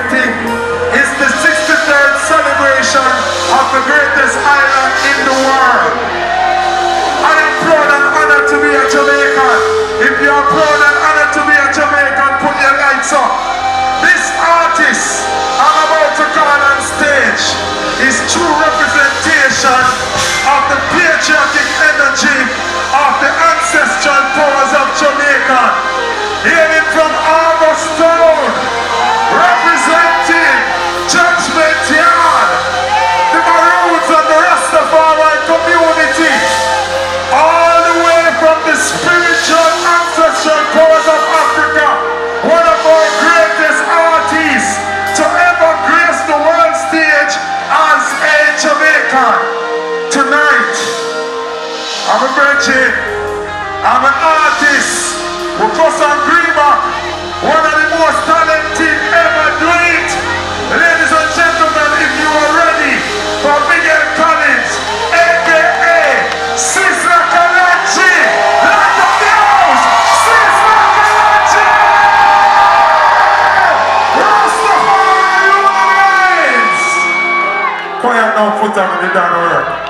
celebrating is the 63rd celebration of the greatest island in the world. I am proud and honored to be a Jamaican. If you are proud and honored to be a Jamaican, put your lights up. This artist I'm about to call on stage is true representation of the patriotic energy of the ancestral powers of Jamaica. Hailing from Town, representing Judgment Yard, the Maroons and the Rastafari community, all the way from the spiritual ancestral powers of Africa, one of our greatest artists to ever grace the world stage as a Jamaican. Tonight, I'm a virgin, I'm an artist, who goes on Greenback, one of the most talented ever do it. Ladies and gentlemen, if you are ready for Miguel Collins, a.k.a. Sizzla Kalonji, light up the house, Sizzla Kalonji! Rastafari wines! Quiet now, put them in the down work.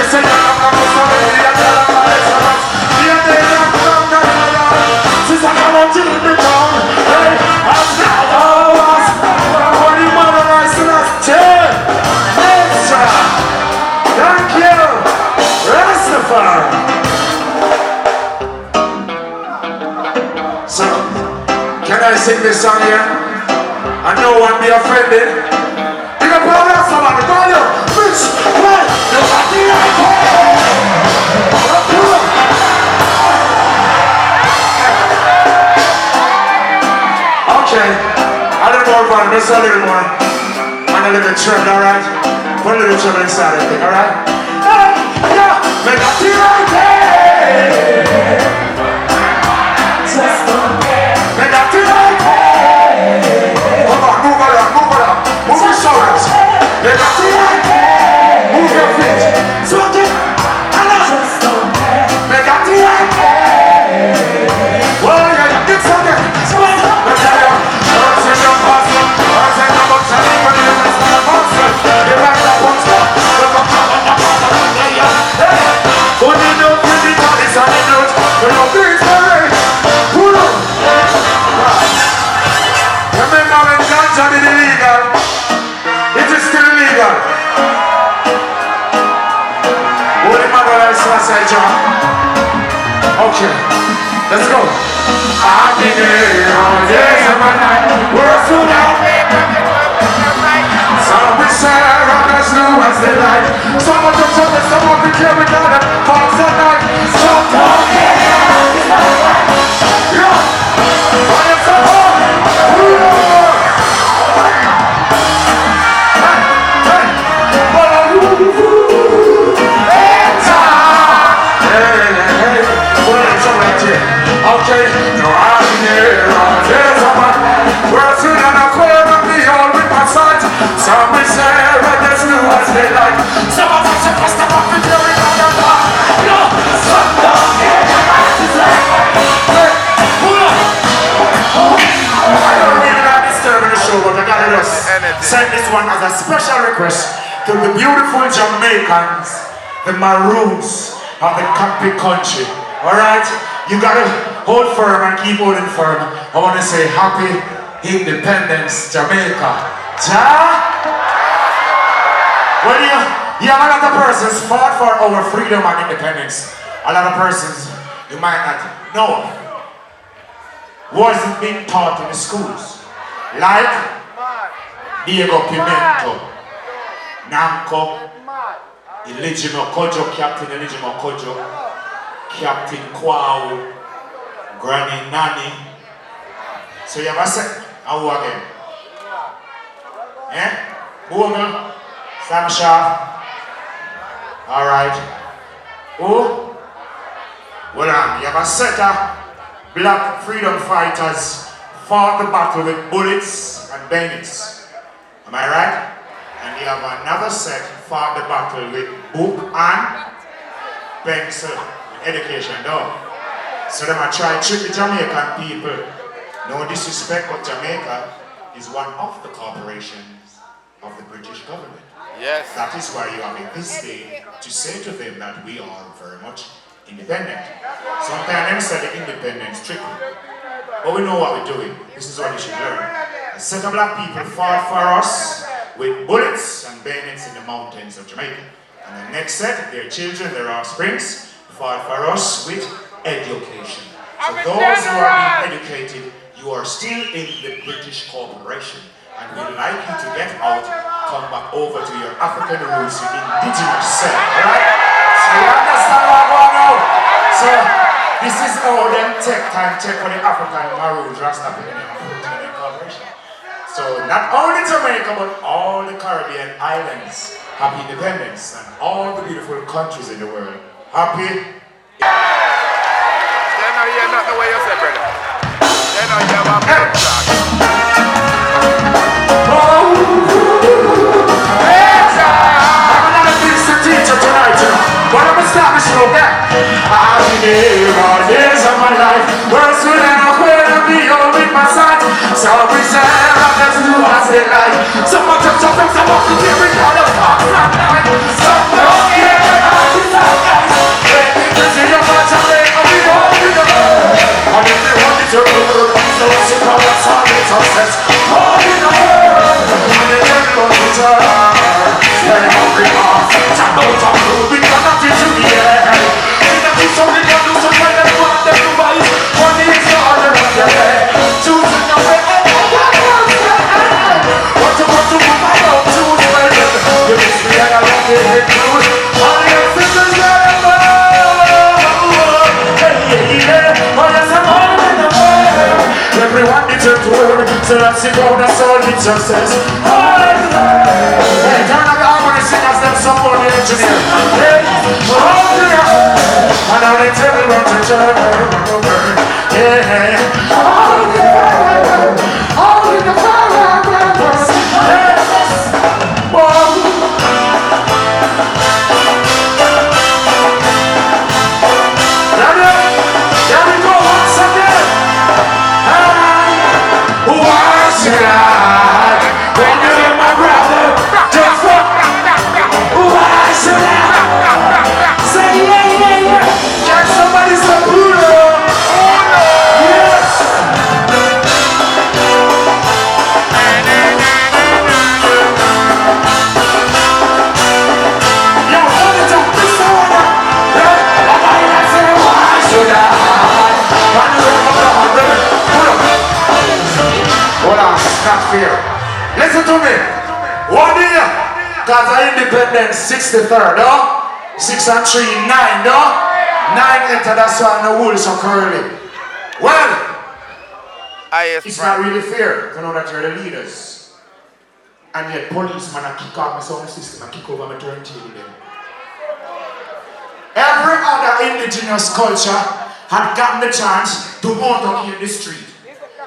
Say sing this song here, and no one be offended. You can call out somebody, call you, bitch, hey, you got the okay, a little more fun, just a little more. And a little trend, alright? Put a little trend inside of it, alright? Hey, yeah, make a feel right there. Just don't care. Make a feel right there. Come on, move it up, move it up. Move your shoulders. Make a feel right there. Move your feet. Swing it. Just don't care. Make a feel right there. Well, yeah, it's okay. Swing it. Let's have it. Let's have your pastor. Let's have your pastor. Remember when ganja is illegal? It is still illegal. Holy mother, okay, let's go. I've been here all days of my life. We're so loud. Some we share on as new as they like. Some of them show me, some of them care with all the parts at night. Some don't care. Yeah. Fire so hard. Okay, no, I'm here on days of my life. We're soon on a corner of the all with my sight. Some will share and as new as they like. Some of us are step up and carry on the bar. No, some don't care. Hey, pull up. I don't really like disturbing the show, but I gotta just send this one as a special request to the beautiful Jamaicans, the Maroons of the Capi country. Alright? You gotta hold firm and keep holding firm. I want to say happy independence, Jamaica. Well, you have a lot of persons fought for our freedom and independence. A lot of persons you might not know wasn't being taught in the schools. Like Diego Pimento, Namco, Iligimo Kojo, Captain Iligimo Kojo, Captain Kwao, Granny Nani. So you have a set. And who again? Eh? Boomer? Sam Sharp? Alright. Who? Well, you have a set of black freedom fighters fought the battle with bullets and bayonets. Am I right? And you have another set fought the battle with book and pencil. Education, no. So them are trying to trick the Jamaican people. No disrespect, but Jamaica is one of the corporations of the British government. Yes. That is why you have in this day to say to them that we are very much independent. Sometimes them say the independence tricky. But we know what we're doing. This is what you should learn. A set of black people fought for us with bullets and bayonets in the mountains of Jamaica. And the next set, their children, their offsprings, fought for us with education. So those who are being educated, you are still in the British corporation. And we'd like you to get out, come back over to your African roots, your indigenous self, alright? So you understand what I'm going on? So this is how them take time check for the African Maroons Rasta people in the corporation. So not only Jamaica, but all the Caribbean islands, happy independence, and all the beautiful countries in the world. Happy? They know you're not the way you say, brother. They know you're a bad track. I'm not a decent teacher tonight, but I'm a stylish little guy. I've been here all days of my life. Words will end up where to be all with my sight. So we say, I'm just do as they like. Some of them jump and some of them hear it all the fuck. Some don't care about this outside. See your watch and they go be all in the world. And if they want it to rule, so it's a power, it's all it's success. All in the world. And they never go to turn. They're hungry off. Jump out of blue, we got nothing to be here. See that you only got to do some kind of fun that you buy. One is the other of your head. Choosing your way. just sit down and soul with success. Hey, turn up the harmony singers, them support the engineer. Hey, oh yeah. And now they tell me what to turn. Yeah. Oh yeah. All in the fire. Yes. Whoa. There we go once again. Why should I, when you're my brother, just walk? Why should I say yeah? Can somebody say Bruno? Yes. Yo, hold it up, this one. Why should I? When you're my brother, hold on, not fair. Listen to me. 1 year, Gaza Independence 63rd, no? 6 and 3, 9, no? 9 enter, that's why the wool so curly. Well, it's not really fair to know that you're the leaders. And yet policemen are kick off my sound system and kick over my turntable then. Every other indigenous culture had gotten the chance to mount up in the street.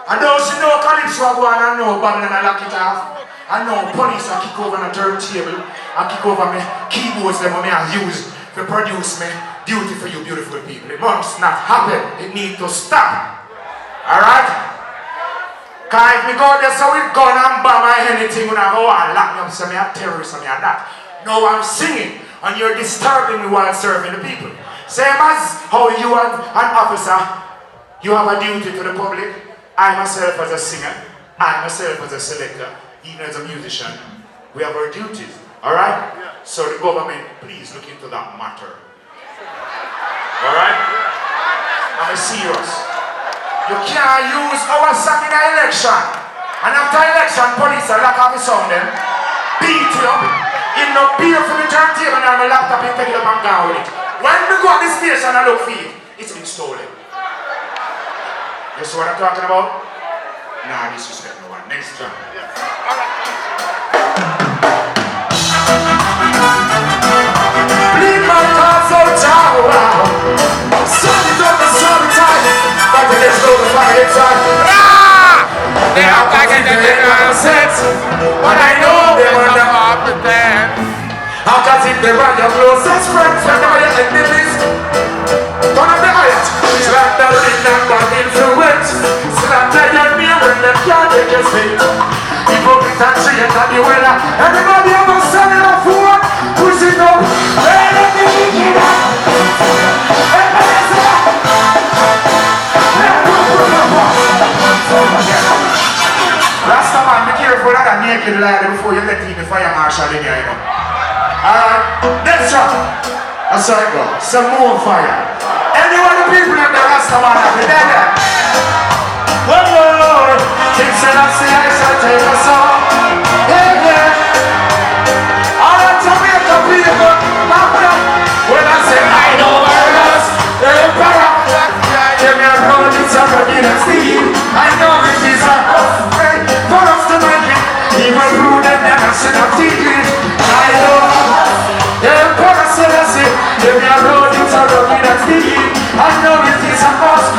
And those who know Calypso go on and know better than I lock it off. I know police are kick over the turntable and kick over my keyboards that I use to produce me duty for you beautiful people. It must not happen. It needs to stop. Alright? Because if we go there so with gun and bomb or anything, when I go and lock me up, so I have terrorists and that. No, I'm singing and you're disturbing me while serving the people. Same as how you and an officer, you have a duty to the public. I myself as a singer, I myself as a selector, even as a musician, we have our duties, alright? Yeah. So the government, please look into that matter. Alright? I'm serious. You can't use our song in an election. And after election, police are lock off the sound them, beat you up, in no beer for the turntable and my laptop and take it up and go with it. When we go to the station and look for it, it's been stolen. You see what I'm talking about? Nah, disrespect no one. Next drum. Bleed my thoughts out, child. Sun it up and sun it tight. But let's go to fire inside. They have back in the set. But I know they want to up the dance. How can it be right? Your closest friends, when all your enemies. Turn up the height. Slap the ring and bad influence. Slap the young me when them can't take your seat. Hypocrite and cheat at the weather. Everybody have a son in a phone. Push it up. Hey, let me kick it up. Rasta man, be careful of that naked lady before you let in the fire marshal in here, you know. Alright, next shot. That's how it goes. Some more fire. Any one of the people in the Rasta man have been there. One more. King said I say I shall take a song. Yeah, yeah. All the Jamaica people, when I say I know virus, empire. Give me a roll, it's a rugged and steam. I know it is a way for us to make it. Even through the never should have taken. I know. Empire said I say, give me a roll, it's a rugged and steam. I know it is a must.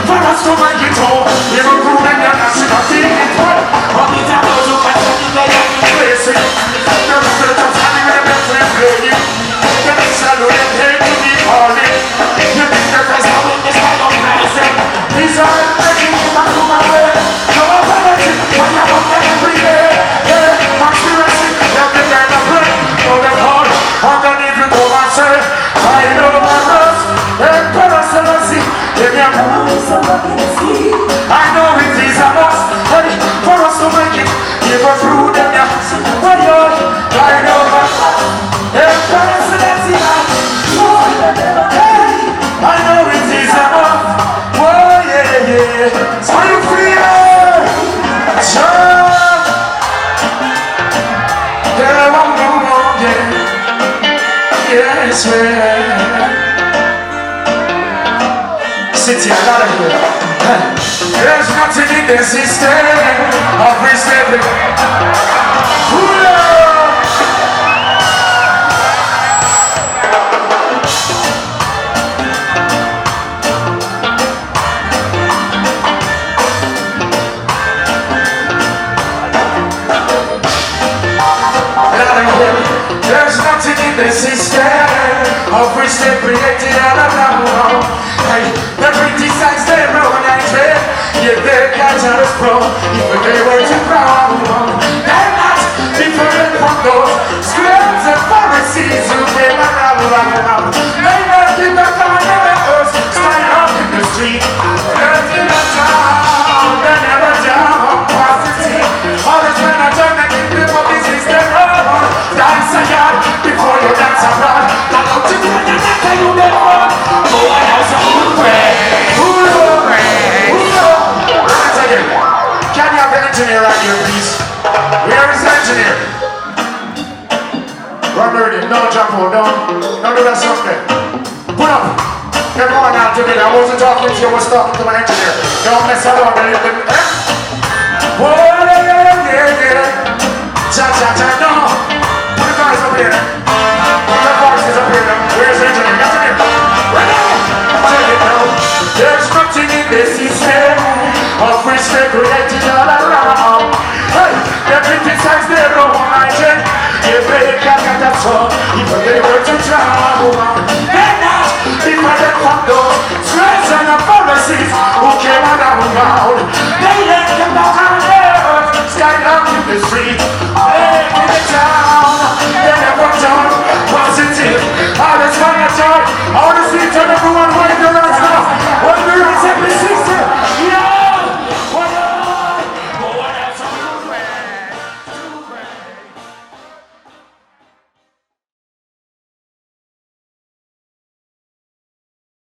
For us to make it home. Even through the never should have taken. But it's a those who can take it there. Place it. The rest of the time, standing with the best friend playing. The next time, we take to be calling. You think the first time in this kind of medicine. These are the things that come to my way. No apology, when I walk there every day. Yeah, conspiracy, every kind of break. No, the heart, underneath you go and say, I know my rust. And Paracelsi, give me a promise of what can see. I know it is a must. For us to make it, give us through them. But you're, I know my rust. And Paracelsi, I know it is a must. Oh yeah, yeah. So you feel it? Sure. Yeah, yes, man. City of Lauderhill. There's nothing in the system of respect. There's nothing in the system of which they created all around. Hey, they criticize their own idea, yet they catch us pro. If they were too proud, they're not different from those scribes and Pharisees who came around. They work in the corners, stand up in the street, work in the town, they never down positive. All the time I turn and give them a business, they're wrong. Dance a yard before you dance abroad. Now don't you know you're not a you never want. Go on house and pray. Once again, can you have the engineer right here, please? Where is the engineer? Run the rhythm, don't jump out, don't do that something. Put up. Everyone out together. I wasn't talking to you, I was talking to my engineer. Don't mess around the rhythm. Whoa, yeah. Cha-cha-cha, no. Put the guys up here. Put the voices up here. Where's the engineer? Got to get right now. Check it now. There's nothing in the system of which they created all around. Hey, they criticize their own idea. They break out at the top. Even they were to travel. They're not different from those scribes and the Pharisees who came around. They let them know how they stand up in the street. In the town, they never done positive. All this fun and joy, all the sweet and everyone waiting around stuff. When we're in 76, yeah.